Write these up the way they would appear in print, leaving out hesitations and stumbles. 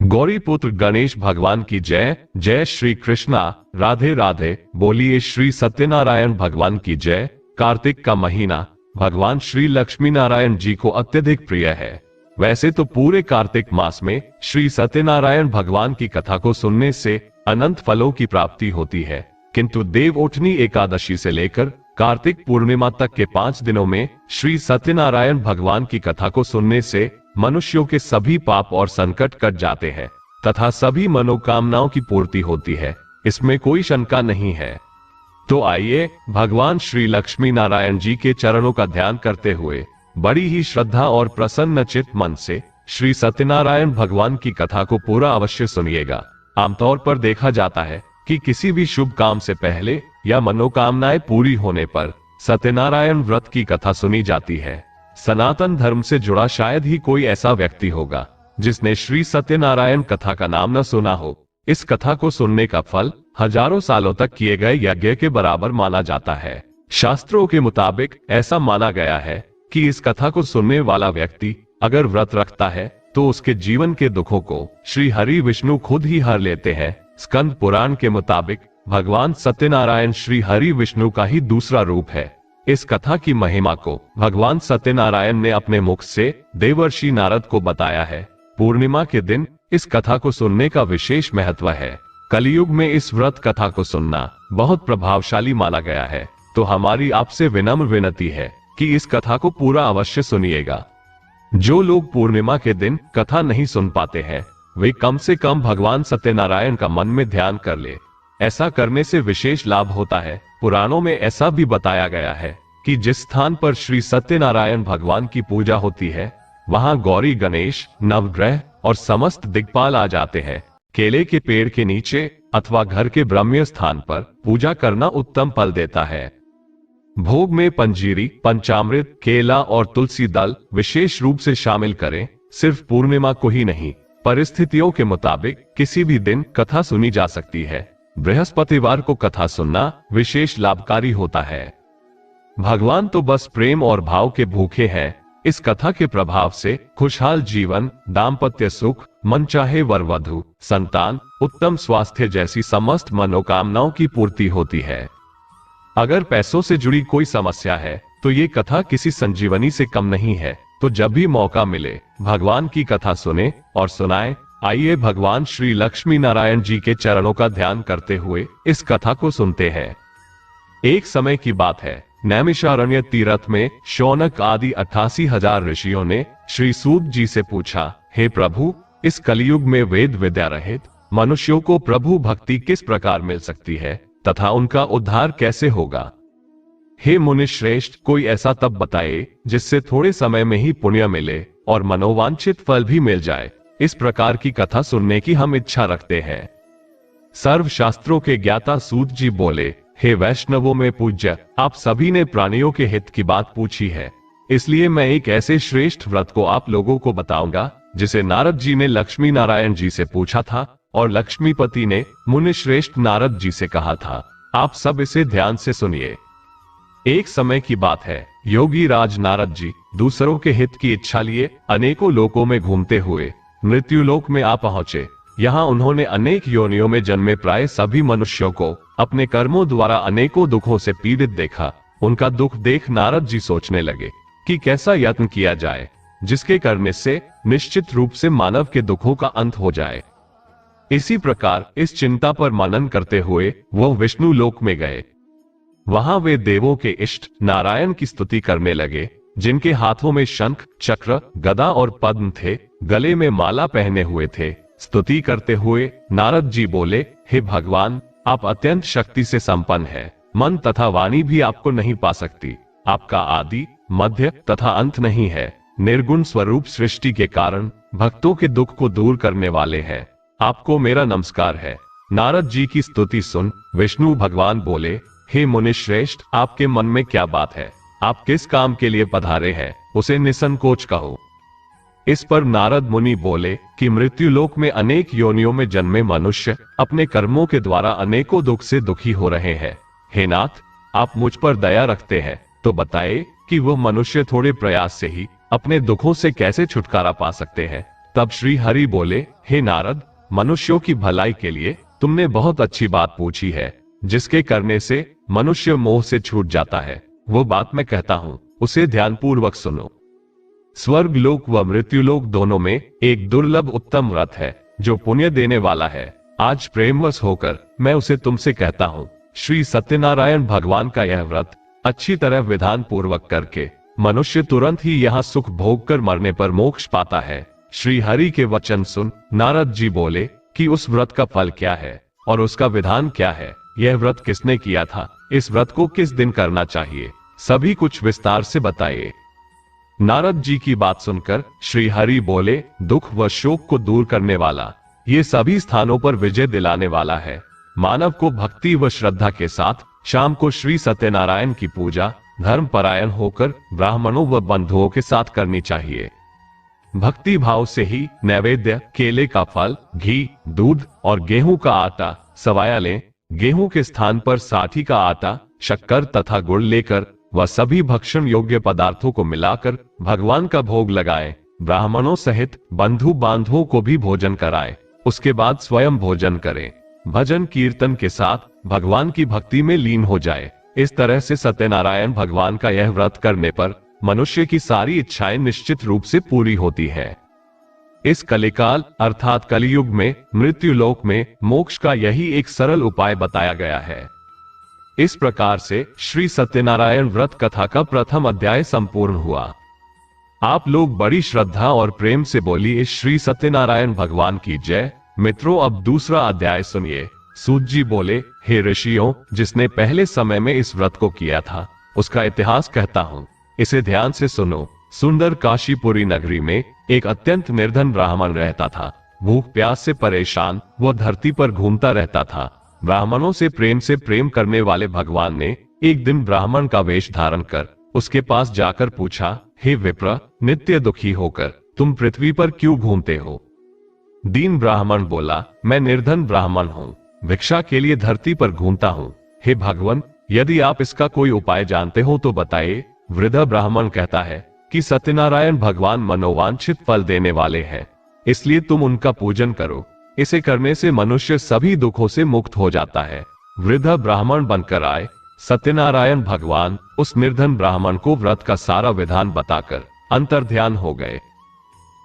गौरी पुत्र गणेश भगवान की जय। जय श्री कृष्णा। राधे राधे। बोलिए श्री सत्यनारायण भगवान की जय। कार्तिक का महीना भगवान श्री लक्ष्मी नारायण जी को अत्यधिक प्रिय है। वैसे तो पूरे कार्तिक मास में श्री सत्यनारायण भगवान की कथा को सुनने से अनंत फलों की प्राप्ति होती है, किंतु देवउठनी एकादशी से लेकर कार्तिक पूर्णिमा तक के 5 दिनों में श्री सत्यनारायण भगवान की कथा को सुनने से मनुष्यों के सभी पाप और संकट कट जाते हैं तथा सभी मनोकामनाओं की पूर्ति होती है, इसमें कोई शंका नहीं है। तो आइए भगवान श्री लक्ष्मी नारायण जी के चरणों का ध्यान करते हुए बड़ी ही श्रद्धा और प्रसन्न चित्त मन से श्री सत्यनारायण भगवान की कथा को पूरा अवश्य सुनिएगा। आमतौर पर देखा जाता है कि किसी भी शुभ काम से पहले या मनोकामनाएं पूरी होने पर सत्यनारायण व्रत की कथा सुनी जाती है। सनातन धर्म से जुड़ा शायद ही कोई ऐसा व्यक्ति होगा जिसने श्री सत्यनारायण कथा का नाम न सुना हो। इस कथा को सुनने का फल हजारों सालों तक किए गए यज्ञ के बराबर माना जाता है। शास्त्रों के मुताबिक ऐसा माना गया है कि इस कथा को सुनने वाला व्यक्ति अगर व्रत रखता है तो उसके जीवन के दुखों को श्री हरि विष्णु खुद ही हर लेते हैं। स्कंद पुराण के मुताबिक भगवान सत्यनारायण श्री हरि विष्णु का ही दूसरा रूप है। इस कथा की महिमा को भगवान सत्यनारायण ने अपने मुख से देवर्षि नारद को बताया है। पूर्णिमा के दिन इस कथा को सुनने का विशेष महत्व है। कलयुग में इस व्रत कथा को सुनना बहुत प्रभावशाली माना गया है, तो हमारी आपसे विनम्र विनती है कि इस कथा को पूरा अवश्य सुनिएगा। जो लोग पूर्णिमा के दिन कथा नहीं सुन पाते हैं वे कम से कम भगवान सत्यनारायण का मन में ध्यान कर ले। ऐसा करने से विशेष लाभ होता है। पुराणों में ऐसा भी बताया गया है कि जिस स्थान पर श्री सत्यनारायण भगवान की पूजा होती है वहां गौरी, गणेश, नवग्रह और समस्त दिक्पाल आ जाते हैं। केले के पेड़ के नीचे अथवा घर के ब्रह्म्य स्थान पर पूजा करना उत्तम फल देता है। भोग में पंजीरी, पंचामृत, केला और तुलसी दल विशेष रूप से शामिल करें। सिर्फ पूर्णिमा को ही नहीं, परिस्थितियों के मुताबिक किसी भी दिन कथा सुनी जा सकती है। बृहस्पतिवार को कथा सुनना विशेष लाभकारी होता है। भगवान तो बस प्रेम और भाव के भूखे हैं। इस कथा के प्रभाव से खुशहाल जीवन, दाम्पत्य सुख, मनचाहे वर वधु, संतान, उत्तम स्वास्थ्य जैसी समस्त मनोकामनाओं की पूर्ति होती है। अगर पैसों से जुड़ी कोई समस्या है तो ये कथा किसी संजीवनी से कम नहीं है। तो जब भी मौका मिले भगवान की कथा सुने और सुनाएं। आइए भगवान श्री लक्ष्मी नारायण जी के चरणों का ध्यान करते हुए इस कथा को सुनते हैं। एक समय की बात है, नैमिषारण्य तीर्थ में शौनक आदि 88,000 ऋषियों ने श्री सूत जी से पूछा, हे प्रभु, इस कलयुग में वेद विद्या रहित मनुष्यों को प्रभु भक्ति किस प्रकार मिल सकती है तथा उनका उद्धार कैसे होगा? हे मुनिश्रेष्ठ, कोई ऐसा तप बताए जिससे थोड़े समय में ही पुण्य मिले और मनोवांछित फल भी मिल जाए। इस प्रकार की कथा सुनने की हम इच्छा रखते हैं। सर्व शास्त्रों के ज्ञाता सूत जी बोले, हे वैष्णवों में पूज्य, आप सभी ने प्राणियों के हित की बात पूछी है, इसलिए मैं एक ऐसे श्रेष्ठ व्रत को आप लोगों को बताऊंगा जिसे नारद जी ने लक्ष्मी नारायण जी से पूछा था और लक्ष्मीपति ने मुनि श्रेष्ठ नारद जी से कहा था। आप सब इसे ध्यान से सुनिए। एक समय की बात है, योगी राज नारद जी दूसरों के हित की इच्छा लिए अनेकों लोकों में घूमते हुए मृत्युलोक में आ पहुंचे। यहाँ उन्होंने अनेक योनियों में जन्मे प्राय सभी मनुष्यों को अपने कर्मों द्वारा अनेकों दुखों से पीड़ित देखा। उनका दुख देख नारद जी सोचने लगे कि कैसा यत्न किया जाए जिसके करने से निश्चित रूप से मानव के दुखों का अंत हो जाए। इसी प्रकार इस चिंता पर मनन करते हुए वह विष्णु लोक में गए। वहां वे देवों के इष्ट नारायण की स्तुति करने लगे, जिनके हाथों में शंख, चक्र, गदा और पद्म थे, गले में माला पहने हुए थे। स्तुति करते हुए नारद जी बोले, हे भगवान, आप अत्यंत शक्ति से संपन्न हैं। मन तथा वाणी भी आपको नहीं पा सकती। आपका आदि, मध्य तथा अंत नहीं है। निर्गुण स्वरूप सृष्टि के कारण भक्तों के दुख को दूर करने वाले हैं। आपको मेरा नमस्कार है। नारद जी की स्तुति सुन विष्णु भगवान बोले, हे मुनिश्रेष्ठ, आपके मन में क्या बात है? आप किस काम के लिए पधारे हैं, उसे निसंकोच कहो। इस पर नारद मुनि बोले कि मृत्युलोक में अनेक योनियों में जन्मे मनुष्य अपने कर्मों के द्वारा अनेकों दुख से दुखी हो रहे हैं। हे नाथ, आप मुझ पर दया रखते हैं तो बताए कि वह मनुष्य थोड़े प्रयास से ही अपने दुखों से कैसे छुटकारा पा सकते हैं तब श्री हरि बोले, हे नारद, मनुष्यों की भलाई के लिए तुमने बहुत अच्छी बात पूछी है, जिसके करने से मनुष्य मोह से छूट जाता है। वो बात मैं कहता हूँ, उसे ध्यानपूर्वक सुनो। स्वर्ग लोक व मृत्युलोक दोनों में एक दुर्लभ उत्तम व्रत है जो पुण्य देने वाला है। आज प्रेमवश होकर मैं उसे तुमसे कहता हूँ। श्री सत्यनारायण भगवान का यह व्रत अच्छी तरह विधान पूर्वक करके मनुष्य तुरंत ही यहाँ सुख भोग कर मरने पर मोक्ष पाता है। श्री हरि के वचन सुन नारद जी बोले कि उस व्रत का फल क्या है और उसका विधान क्या है। यह व्रत किसने किया था, इस व्रत को किस दिन करना चाहिए, सभी कुछ विस्तार से बताइए। नारद जी की बात सुनकर श्री हरि बोले, दुख व शोक को दूर करने वाला, ये सभी स्थानों पर विजय दिलाने वाला है। मानव को भक्ति व श्रद्धा के साथ शाम को श्री सत्यनारायण की पूजा धर्म परायण होकर ब्राह्मणों व बंधुओं के साथ करनी चाहिए। भक्ति भाव से ही नैवेद्य, केले का फल, घी, दूध और गेहूं का आटा सवाया लें। गेहूं के स्थान पर साठी का आटा, शक्कर तथा गुड़ लेकर वह सभी भक्षण योग्य पदार्थों को मिलाकर भगवान का भोग लगाएं। ब्राह्मणों सहित बंधु बांधवों को भी भोजन कराएं। उसके बाद स्वयं भोजन करें। भजन कीर्तन के साथ भगवान की भक्ति में लीन हो जाए। इस तरह से सत्यनारायण भगवान का यह व्रत करने पर मनुष्य की सारी इच्छाएं निश्चित रूप से पूरी होती है। इस कलिकाल अर्थात कलियुग में मृत्युलोक में मोक्ष का यही एक सरल उपाय बताया गया है। इस प्रकार से श्री सत्यनारायण व्रत कथा का प्रथम अध्याय संपूर्ण हुआ। आप लोग बड़ी श्रद्धा और प्रेम से बोलिए, श्री सत्यनारायण भगवान की जय। मित्रों, अब दूसरा अध्याय सुनिए। सूत जी बोले, हे ऋषियों, जिसने पहले समय में इस व्रत को किया था उसका इतिहास कहता हूँ, इसे ध्यान से सुनो। सुंदर काशीपुरी नगरी में एक अत्यंत निर्धन ब्राह्मण रहता था। भूख प्यास से परेशान वह धरती पर घूमता रहता था। ब्राह्मणों से प्रेम करने वाले भगवान ने एक दिन ब्राह्मण का वेश धारण कर उसके पास जाकर पूछा, हे विप्र, नित्य दुखी होकर तुम पृथ्वी पर क्यों घूमते हो? दीन ब्राह्मण बोला, मैं निर्धन ब्राह्मण हूँ, भिक्षा के लिए धरती पर घूमता हूँ। हे भगवान, यदि आप इसका कोई उपाय जानते हो तो बताइए। वृद्ध ब्राह्मण कहता है कि सत्यनारायण भगवान मनोवांछित फल देने वाले हैं, इसलिए तुम उनका पूजन करो। इसे करने से मनुष्य सभी दुखों से मुक्त हो जाता है। वृद्ध ब्राह्मण बनकर आए। सत्यनारायण भगवान उस निर्धन ब्राह्मण को व्रत का सारा विधान बताकर अंतर्ध्यान हो गए।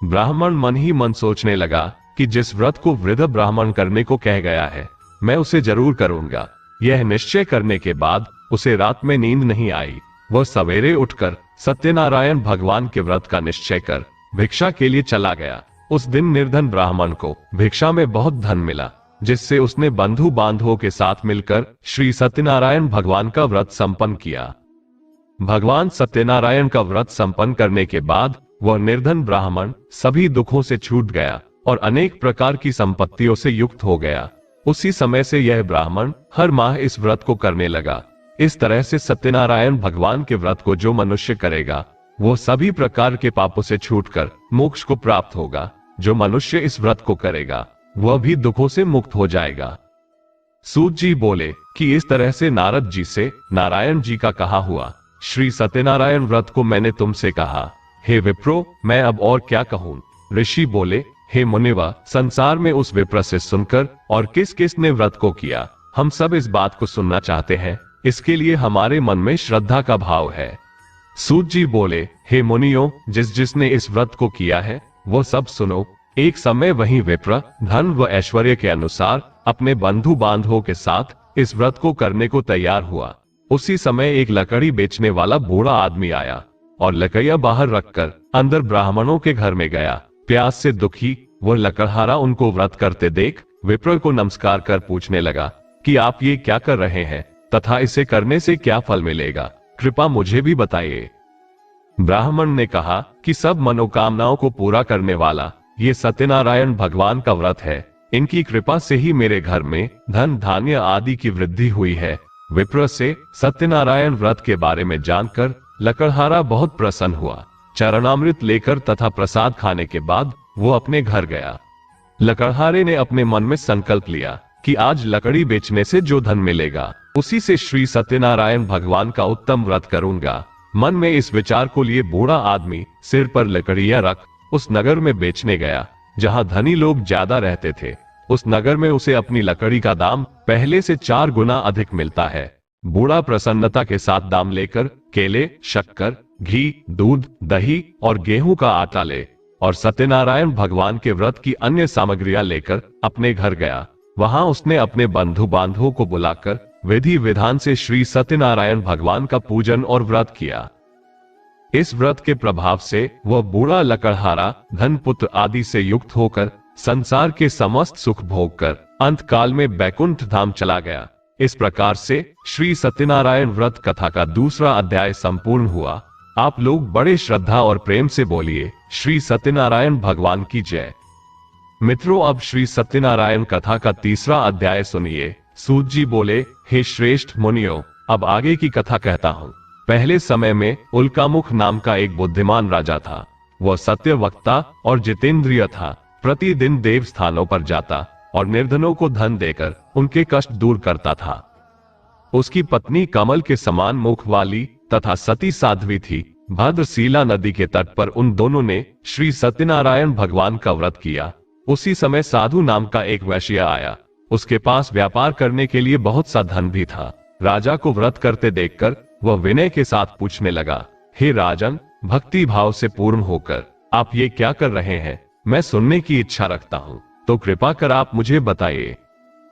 ब्राह्मण मन ही मन सोचने लगा कि जिस व्रत को वृद्ध ब्राह्मण करने को कह गया है, मैं उसे जरूर करूंगा। यह निश्चय करने के बाद उसे रात में नींद नहीं आई। वह सवेरे उठकर सत्यनारायण भगवान के व्रत का निश्चय कर भिक्षा के लिए चला गया। उस दिन निर्धन ब्राह्मण को भिक्षा में बहुत धन मिला, जिससे उसने बंधु बांधवों के साथ मिलकर श्री सत्यनारायण भगवान का व्रत संपन्न किया। भगवान सत्यनारायण का व्रत संपन्न करने के बाद वह निर्धन ब्राह्मण सभी दुखों से छूट गया और अनेक प्रकार की संपत्तियों से युक्त हो गया। उसी समय से यह ब्राह्मण हर माह इस व्रत को करने लगा। इस तरह से सत्यनारायण भगवान के व्रत को जो मनुष्य करेगा वो सभी प्रकार के पापों से छूटकर मोक्ष को प्राप्त होगा। जो मनुष्य इस व्रत को करेगा वह भी दुखों से मुक्त हो जाएगा। सूत जी बोले कि इस तरह से नारद जी से नारायण जी का कहा हुआ श्री सत्यनारायण व्रत को मैंने तुमसे कहा। हे विप्रो, मैं अब और क्या कहूँ? ऋषि बोले, हे मुनिवा, संसार में उस विप्र से सुनकर और किस किस ने व्रत को किया, हम सब इस बात को सुनना चाहते हैं। इसके लिए हमारे मन में श्रद्धा का भाव है। सूत जी बोले, हे मुनियों, जिसने इस व्रत को किया है वो सब सुनो। एक समय वही विप्र धन व ऐश्वर्य के अनुसार अपने बंधु बांधवों के साथ इस व्रत को करने को तैयार हुआ। उसी समय एक लकड़ी बेचने वाला बूढ़ा आदमी आया और लकड़ियां बाहर रखकर अंदर ब्राह्मणों के घर में गया। प्यास से दुखी वह लकड़हारा उनको व्रत करते देख विप्र को नमस्कार कर पूछने लगा कि आप ये क्या कर रहे हैं तथा इसे करने से क्या फल मिलेगा, कृपा मुझे भी बताइए। ब्राह्मण ने कहा कि सब मनोकामनाओं को पूरा करने वाला ये सत्यनारायण भगवान का व्रत है। इनकी कृपा से ही मेरे घर में धन धान्य आदि की वृद्धि हुई है। विप्र से सत्यनारायण व्रत के बारे में जानकर लकड़हारा बहुत प्रसन्न हुआ। चरणामृत लेकर तथा प्रसाद खाने के बाद वो अपने घर गया। लकड़हारे ने अपने मन में संकल्प लिया कि आज लकड़ी बेचने से जो धन मिलेगा उसी से श्री सत्यनारायण भगवान का उत्तम व्रत करूंगा। मन में इस विचार को लिए बूढ़ा आदमी सिर पर लकड़ियां रख उस नगर में बेचने गया। जहां धनी लोग ज्यादा रहते थे। उस नगर में उसे अपनी लकड़ी का दाम पहले से 4 गुना अधिक मिलता है। बूढ़ा प्रसन्नता के साथ दाम लेकर केले, शक्कर, घी, दूध, दही और गेहूं का आटा ले और सत्यनारायण भगवान के व्रत की अन्य सामग्रियां लेकर अपने घर गया। वहां उसने अपने बंधु बांधवों को बुलाकर विधि विधान से श्री सत्यनारायण भगवान का पूजन और व्रत किया। इस व्रत के प्रभाव से वह बूढ़ा लकड़हारा धन पुत्र आदि से युक्त होकर संसार के समस्त सुख भोग कर अंत काल में बैकुंठ धाम चला गया। इस प्रकार से श्री सत्यनारायण व्रत कथा का दूसरा अध्याय संपूर्ण हुआ। आप लोग बड़े श्रद्धा और प्रेम से बोलिए श्री सत्यनारायण भगवान की जय। मित्रों, अब श्री सत्यनारायण कथा का तीसरा अध्याय सुनिए। सूत जी बोले, हे श्रेष्ठ मुनियों, अब आगे की कथा कहता हूँ। पहले समय में उल्कामुख नाम का एक बुद्धिमान राजा था। वह सत्य वक्ता और जितेंद्रिय था। प्रतिदिन देव स्थानों पर जाता और निर्धनों को धन देकर उनके कष्ट दूर करता था। उसकी पत्नी कमल के समान मुख वाली तथा सती साध्वी थी। भद्रशीला नदी के तट पर उन दोनों ने श्री सत्यनारायण भगवान का व्रत किया। उसी समय साधु नाम का एक वैश्य आया। उसके पास व्यापार करने के लिए बहुत सा धन भी था। राजा को व्रत करते देखकर वह विनय के साथ पूछने लगा, हे राजन, भक्ति भाव से पूर्ण होकर आप ये क्या कर रहे हैं? मैं सुनने की इच्छा रखता हूँ, तो कृपा कर आप मुझे बताइए।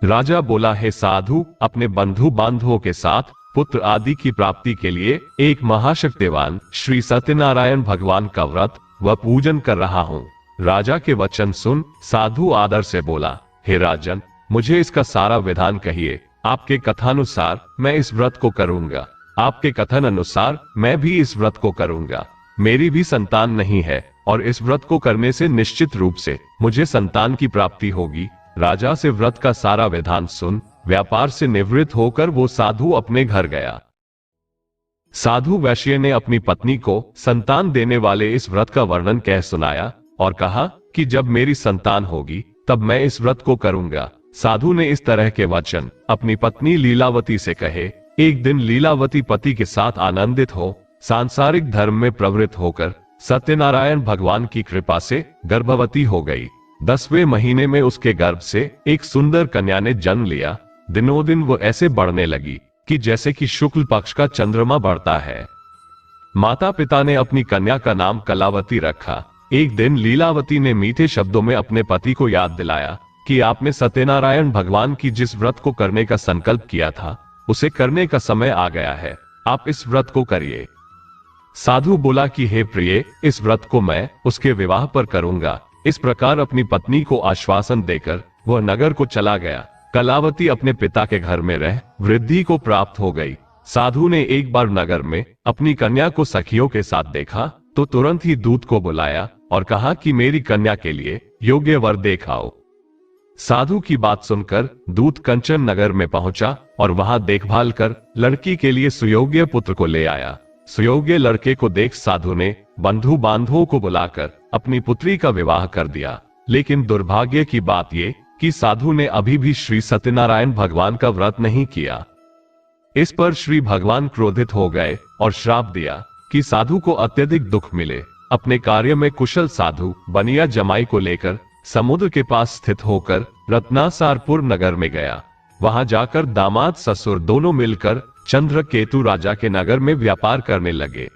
राजा बोला, हे साधु, अपने बंधु बांधवों के साथ पुत्र आदि की प्राप्ति के लिए एक महाशक्तिवान श्री सत्यनारायण भगवान का व्रत व पूजन कर रहा हूँ। राजा के वचन सुन साधु आदर से बोला, हे राजन, मुझे इसका सारा विधान कहिए। आपके कथानुसार मैं इस व्रत को करूंगा। आपके कथन अनुसार मैं भी इस व्रत को करूंगा। मेरी भी संतान नहीं है और इस व्रत को करने से निश्चित रूप से मुझे संतान की प्राप्ति होगी। राजा से व्रत का सारा विधान सुन व्यापार से निवृत्त होकर वो साधु अपने घर गया। साधु वैश्य ने अपनी पत्नी को संतान देने वाले इस व्रत का वर्णन कह सुनाया और कहा कि जब मेरी संतान होगी तब मैं इस व्रत को करूंगा। साधु ने इस तरह के वचन अपनी पत्नी लीलावती से कहे। एक दिन लीलावती पति के साथ आनंदित हो सांसारिक धर्म में प्रवृत्त होकर सत्यनारायण भगवान की कृपा से गर्भवती हो गई। 10वें महीने में उसके गर्भ से एक सुंदर कन्या ने जन्म लिया। दिनों दिन वो ऐसे बढ़ने लगी कि जैसे कि शुक्ल पक्ष का चंद्रमा बढ़ता है। माता पिता ने अपनी कन्या का नाम कलावती रखा। एक दिन लीलावती ने मीठे शब्दों में अपने पति को याद दिलाया कि आपने सत्यनारायण भगवान की जिस व्रत को करने का संकल्प किया था उसे करने का समय आ गया है। आप इस व्रत को करिए। साधु बोला कि हे प्रिय, इस व्रत को मैं उसके विवाह पर करूंगा। इस प्रकार अपनी पत्नी को आश्वासन देकर वह नगर को चला गया। कलावती अपने पिता के घर में रह वृद्धि को प्राप्त हो गई। साधु ने एक बार नगर में अपनी कन्या को सखियों के साथ देखा तो तुरंत ही दूत को बुलाया और कहा कि मेरी कन्या के लिए योग्य वर देखाओ। साधु की बात सुनकर दूत कंचन नगर में पहुंचा और वहां देखभाल कर लड़की के लिए सुयोग्य पुत्र को ले आया। सुयोग्य लड़के को देख साधु ने बंधु बांधवों को बुलाकर अपनी पुत्री का विवाह कर दिया। लेकिन दुर्भाग्य की बात ये कि साधु ने अभी भी श्री सत्यनारायण भगवान का व्रत नहीं किया। इस पर श्री भगवान क्रोधित हो गए और श्राप दिया कि साधु को अत्यधिक दुख मिले। अपने कार्य में कुशल साधु बनिया जमाई को लेकर समुद्र के पास स्थित होकर रत्नासारपुर नगर में गया। वहां जाकर दामाद ससुर दोनों मिलकर चंद्रकेतु राजा के नगर में व्यापार करने लगे।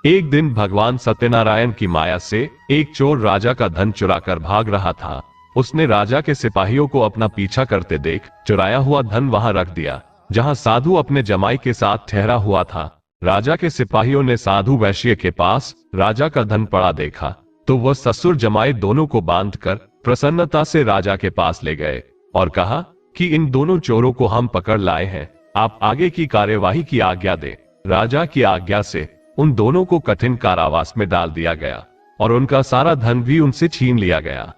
एक दिन भगवान सत्यनारायण की माया से एक चोर राजा का धन चुराकर भाग रहा था। उसने राजा के सिपाहियों को अपना पीछा करते देख चुराया हुआ धन वहां रख दिया जहां साधु अपने जमाई के साथ ठहरा हुआ था। राजा के सिपाहियों ने साधु वैश्य के पास राजा का धन पड़ा देखा तो वह ससुर जमाई दोनों को बांधकर प्रसन्नता से राजा के पास ले गए और कहा कि इन दोनों चोरों को हम पकड़ लाए हैं, आप आगे की कार्यवाही की आज्ञा दें। राजा की आज्ञा से उन दोनों को कठिन कारावास में डाल दिया गया और उनका सारा धन भी उनसे छीन लिया गया।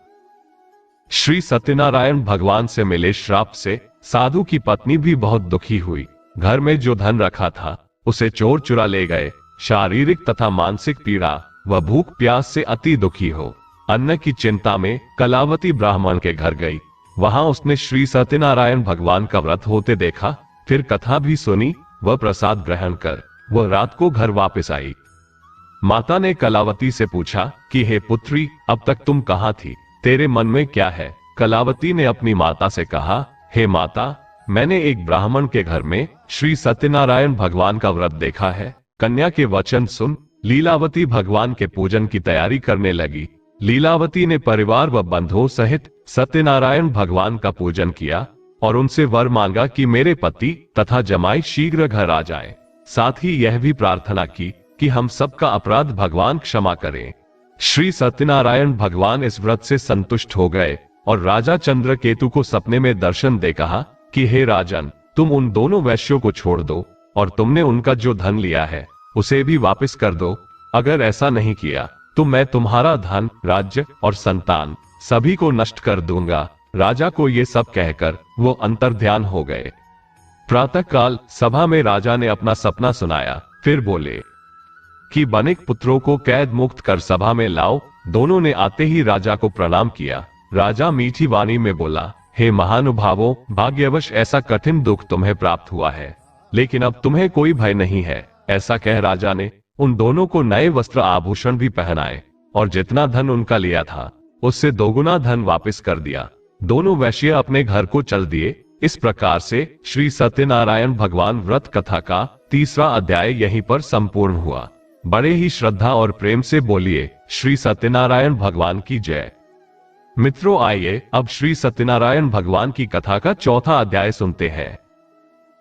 श्री सत्यनारायण भगवान से मिले श्राप से साधु की पत्नी भी बहुत दुखी हुई। घर में जो धन रखा था उसे चोर चुरा ले गए। शारीरिक तथा मानसिक पीड़ा व भूख प्यास से अति दुखी हो अन्न की चिंता में कलावती ब्राह्मण के घर गई। वहां उसने श्री सत्यनारायण भगवान का व्रत होते देखा, फिर कथा भी सुनी। वह प्रसाद ग्रहण कर वह रात को घर वापस आई। माता ने कलावती से पूछा कि हे पुत्री, अब तक तुम कहाँ थी? तेरे मन में क्या है? कलावती ने अपनी माता से कहा, हे माता, मैंने एक ब्राह्मण के घर में श्री सत्यनारायण भगवान का व्रत देखा है। कन्या के वचन सुन लीलावती भगवान के पूजन की तैयारी करने लगी। लीलावती ने परिवार व बंधुओं सहित सत्यनारायण भगवान का पूजन किया और उनसे वर मांगा कि मेरे पति तथा जमाई शीघ्र घर आ जाएं। साथ ही यह भी प्रार्थना की कि हम सबका अपराध भगवान क्षमा करें। श्री सत्यनारायण भगवान इस व्रत से संतुष्ट हो गए और राजा चंद्रकेतु को सपने में दर्शन दे कहा कि हे राजन, तुम उन दोनों वैश्यों को छोड़ दो और तुमने उनका जो धन लिया है उसे भी वापस कर दो। अगर ऐसा नहीं किया तो मैं तुम्हारा धन, राज्य और संतान सभी को नष्ट कर दूंगा। राजा को ये सब कहकर वो अंतर्ध्यान हो गए। प्रातःकाल सभा में राजा ने अपना सपना सुनाया। फिर बोले कि बनिक पुत्रों को कैद मुक्त कर सभा में लाओ। दोनों ने आते ही राजा को प्रणाम किया। राजा मीठी वाणी में बोला, हे महानुभावों, भाग्यवश ऐसा कठिन दुख तुम्हें प्राप्त हुआ है, लेकिन अब तुम्हें कोई भय नहीं है। ऐसा कह राजा ने उन दोनों को नए वस्त्र आभूषण भी पहनाए और जितना धन उनका लिया था उससे दोगुना धन वापस कर दिया। दोनों वैश्य अपने घर को चल दिए। इस प्रकार से श्री सत्यनारायण भगवान व्रत कथा का तीसरा अध्याय यहीं पर संपूर्ण हुआ। बड़े ही श्रद्धा और प्रेम से बोलिए श्री सत्यनारायण भगवान की जय। मित्रों, आइए अब श्री सत्यनारायण भगवान की कथा का चौथा अध्याय सुनते हैं।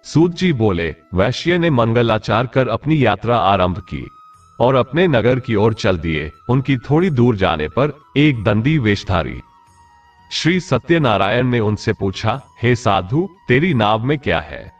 सूत जी बोले, वैश्य ने मंगलाचार कर अपनी यात्रा आरंभ की और अपने नगर की ओर चल दिए। उनकी थोड़ी दूर जाने पर एक दंडी वेशधारी श्री सत्यनारायण ने उनसे पूछा, हे साधु, तेरी नाव में क्या है?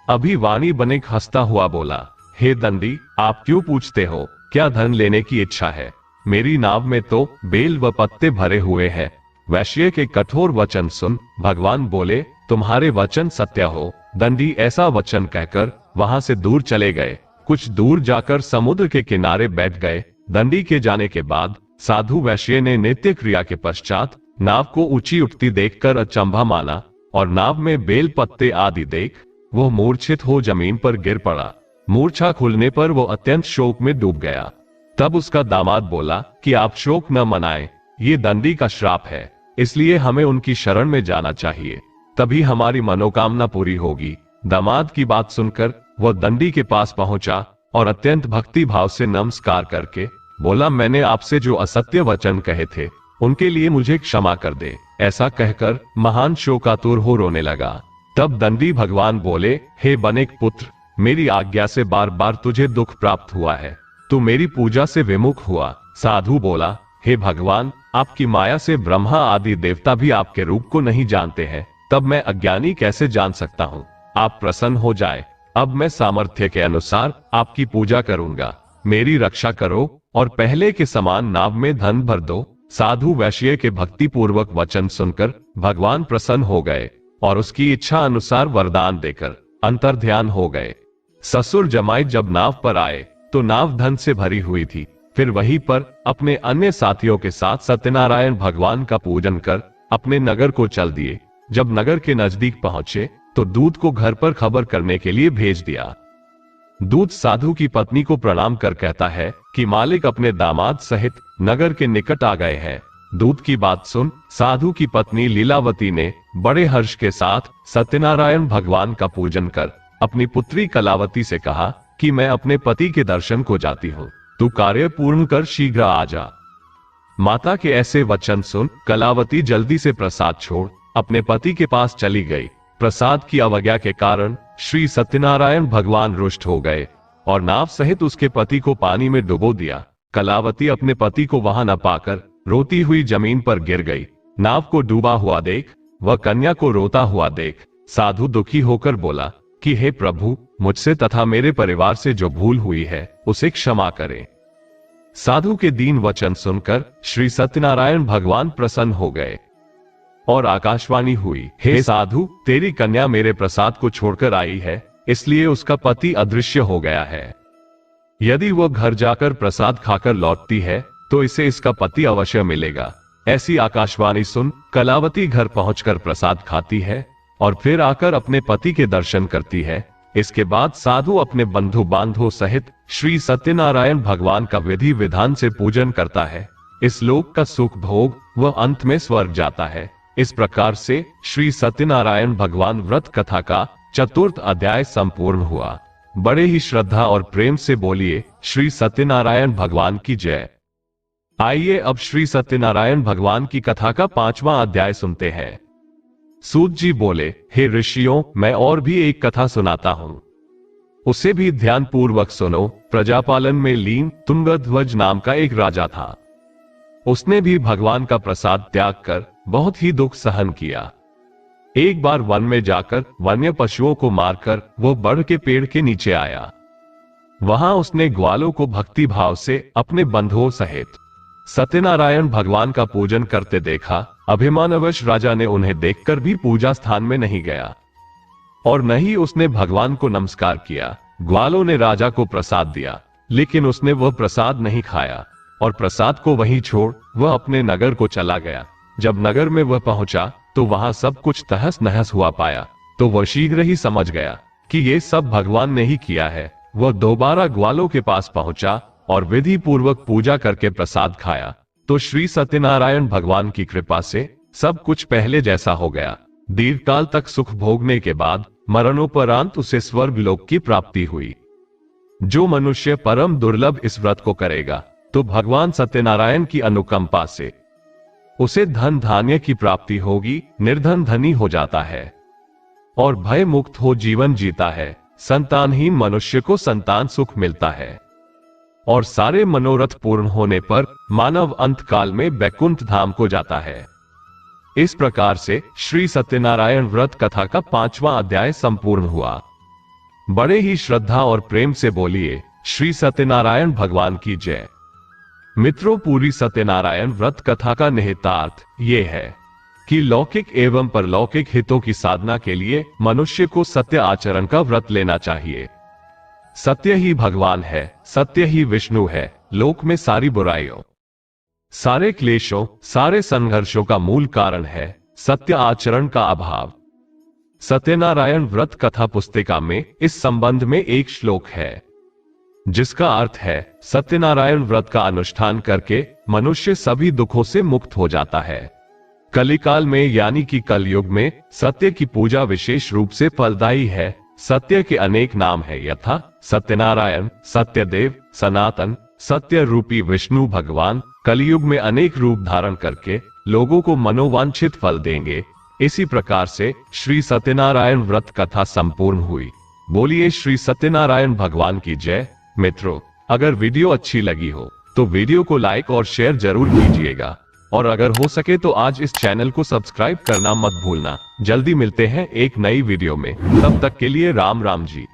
अभी वाणी बनिक हंसता हुआ बोला, हे दंडी, आप क्यों पूछते हो? क्या धन लेने की इच्छा है? मेरी नाव में तो बेल व पत्ते भरे हुए हैं। वैश्य के कठोर वचन सुन भगवान बोले, तुम्हारे वचन सत्य हो। दंडी ऐसा वचन कहकर वहां से दूर चले गए। कुछ दूर जाकर समुद्र के किनारे बैठ गए। दंडी के जाने के बाद साधु वैश्य ने नित्य क्रिया के पश्चात नाव को ऊंची उठती देखकर अचंभा माना और नाव में बेल पत्ते आदि देख वो मूर्छित हो जमीन पर गिर पड़ा। मूर्छा खुलने पर वो अत्यंत शोक में डूब गया। तब उसका दामाद बोला कि आप शोक न मनाएं, ये दंडी का श्राप है, इसलिए हमें उनकी शरण में जाना चाहिए, तभी हमारी मनोकामना पूरी होगी। दामाद की बात सुनकर वह दंडी के पास पहुंचा और अत्यंत भक्ति भाव से नमस्कार करके बोला, मैंने आपसे जो असत्य वचन कहे थे उनके लिए मुझे क्षमा कर दे। ऐसा कहकर महान शोकातुर हो रोने लगा। तब दंडी भगवान बोले, हे बनिक पुत्र, मेरी आज्ञा से बार बार तुझे दुख प्राप्त हुआ है, तू मेरी पूजा से विमुख हुआ। साधु बोला, हे भगवान, आपकी माया से ब्रह्मा आदि देवता भी आपके रूप को नहीं जानते हैं, तब मैं अज्ञानी कैसे जान सकता हूँ? आप प्रसन्न हो जाए, अब मैं सामर्थ्य के अनुसार आपकी पूजा करूंगा। मेरी रक्षा करो और पहले के समान नाव में धन भर दो। साधु वैश्य के भक्ति पूर्वक वचन सुनकर भगवान प्रसन्न हो गए और उसकी इच्छा अनुसार वरदान देकर अंतर्ध्यान हो गए। ससुर जमाई जब नाव पर आए तो नाव धन से भरी हुई थी। फिर वहीं पर अपने अन्य साथियों के साथ सत्यनारायण भगवान का पूजन कर अपने नगर को चल दिए। जब नगर के नजदीक पहुंचे तो दूत को घर पर खबर करने के लिए भेज दिया। दूत साधु की पत्नी को प्रणाम कर कहता है कि मालिक अपने दामाद सहित नगर के निकट आ गए हैं। दूत की बात सुन साधु की पत्नी लीलावती ने बड़े हर्ष के साथ सत्यनारायण भगवान का पूजन कर अपनी पुत्री कलावती से कहा कि मैं अपने पति के दर्शन को जाती हूँ, तू कार्य पूर्ण कर शीघ्र आ जा। माता के ऐसे वचन सुन कलावती जल्दी से प्रसाद छोड़ अपने पति के पास चली गई। प्रसाद की अवज्ञा के कारण श्री सत्यनारायण भगवान रुष्ट हो गए और नाव सहित उसके पति को पानी में डुबो दिया। कलावती अपने पति को वहां न पाकर रोती हुई जमीन पर गिर गई। नाव को डूबा हुआ देख वह कन्या को रोता हुआ देख साधु दुखी होकर बोला कि हे प्रभु, मुझसे तथा मेरे परिवार से जो भूल हुई है उसे क्षमा करें। साधु के दीन वचन सुनकर श्री सत्यनारायण भगवान प्रसन्न हो गए और आकाशवाणी हुई, हे साधु, तेरी कन्या मेरे प्रसाद को छोड़कर आई है, इसलिए उसका पति अदृश्य हो गया है। यदि वह घर जाकर प्रसाद खाकर लौटती है तो इसे इसका पति अवश्य मिलेगा। ऐसी आकाशवाणी सुन कलावती घर पहुंचकर प्रसाद खाती है और फिर आकर अपने पति के दर्शन करती है। इसके बाद साधु अपने बंधु बांधवों सहित श्री सत्यनारायण भगवान का विधि विधान से पूजन करता है इस लोक का सुख भोग वह अंत में स्वर्ग जाता है। इस प्रकार से श्री सत्यनारायण भगवान व्रत कथा का चतुर्थ अध्याय संपूर्ण हुआ। बड़े ही श्रद्धा और प्रेम से बोलिए श्री सत्यनारायण भगवान की जय। आइए अब श्री सत्यनारायण भगवान की कथा का 5वां अध्याय सुनते हैं। सूत जी बोले, हे ऋषियों, मैं और भी एक कथा सुनाता हूं, उसे भी ध्यान पूर्वक सुनो। प्रजापालन में लीन तुंगध्वज नाम का एक राजा था। उसने भी भगवान का प्रसाद त्याग कर बहुत ही दुख सहन किया। एक बार वन में जाकर वन्य पशुओं को मारकर वो बड़ के पेड़ के नीचे आया। वहां उसने ग्वालों को भक्ति भाव से अपने बंधुओं सहित सत्यनारायण भगवान का पूजन करते देखा। अभिमानवश राजा ने उन्हें देखकर भी पूजा स्थान में नहीं गया और न ही उसने भगवान को नमस्कार किया। ग्वालों ने राजा को प्रसाद दिया, लेकिन उसने वह प्रसाद नहीं खाया और प्रसाद को वहीं छोड़ वह अपने नगर को चला गया। जब नगर में वह पहुंचा तो वहां सब कुछ तहस नहस हुआ पाया, तो वह शीघ्र ही समझ गया कि ये सब भगवान ने ही किया है। वह दोबारा ग्वालों के पास पहुंचा और विधि पूर्वक पूजा करके प्रसाद खाया, तो श्री सत्यनारायण भगवान की कृपा से सब कुछ पहले जैसा हो गया। दीर्घकाल तक सुख भोगने के बाद मरणोपरांत उसे स्वर्ग लोक की प्राप्ति हुई। जो मनुष्य परम दुर्लभ इस व्रत को करेगा तो भगवान सत्यनारायण की अनुकंपा से उसे धन धान्य की प्राप्ति होगी, निर्धन धनी हो जाता है और भय मुक्त हो जीवन जीता है। संतानहीन मनुष्य को संतान सुख मिलता है और सारे मनोरथ पूर्ण होने पर मानव अंत काल में बैकुंठ धाम को जाता है। इस प्रकार से श्री सत्यनारायण व्रत कथा का 5वां अध्याय संपूर्ण हुआ। बड़े ही श्रद्धा और प्रेम से बोलिए श्री सत्यनारायण भगवान की जय। मित्रों, पूरी सत्यनारायण व्रत कथा का निहितार्थ ये है कि लौकिक एवं परलौकिक हितों की साधना के लिए मनुष्य को सत्य आचरण का व्रत लेना चाहिए। सत्य ही भगवान है, सत्य ही विष्णु है। लोक में सारी बुराइयों, सारे क्लेशों, सारे संघर्षों का मूल कारण है सत्य आचरण का अभाव। सत्यनारायण व्रत कथा पुस्तिका में इस संबंध में एक श्लोक है जिसका अर्थ है, सत्यनारायण व्रत का अनुष्ठान करके मनुष्य सभी दुखों से मुक्त हो जाता है। कलिकाल में यानी कि कलयुग में सत्य की पूजा विशेष रूप से फलदायी है। सत्य के अनेक नाम है, यथा सत्यनारायण, सत्यदेव, सनातन, सत्य रूपी विष्णु भगवान कलयुग में अनेक रूप धारण करके लोगों को मनोवांछित फल देंगे। इसी प्रकार से श्री सत्यनारायण व्रत कथा संपूर्ण हुई। बोलिए श्री सत्यनारायण भगवान की जय। मित्रों, अगर वीडियो अच्छी लगी हो तो वीडियो को लाइक और शेयर जरूर कीजिएगा और अगर हो सके तो आज इस चैनल को सब्सक्राइब करना मत भूलना। जल्दी मिलते हैं एक नई वीडियो में, तब तक के लिए राम राम जी।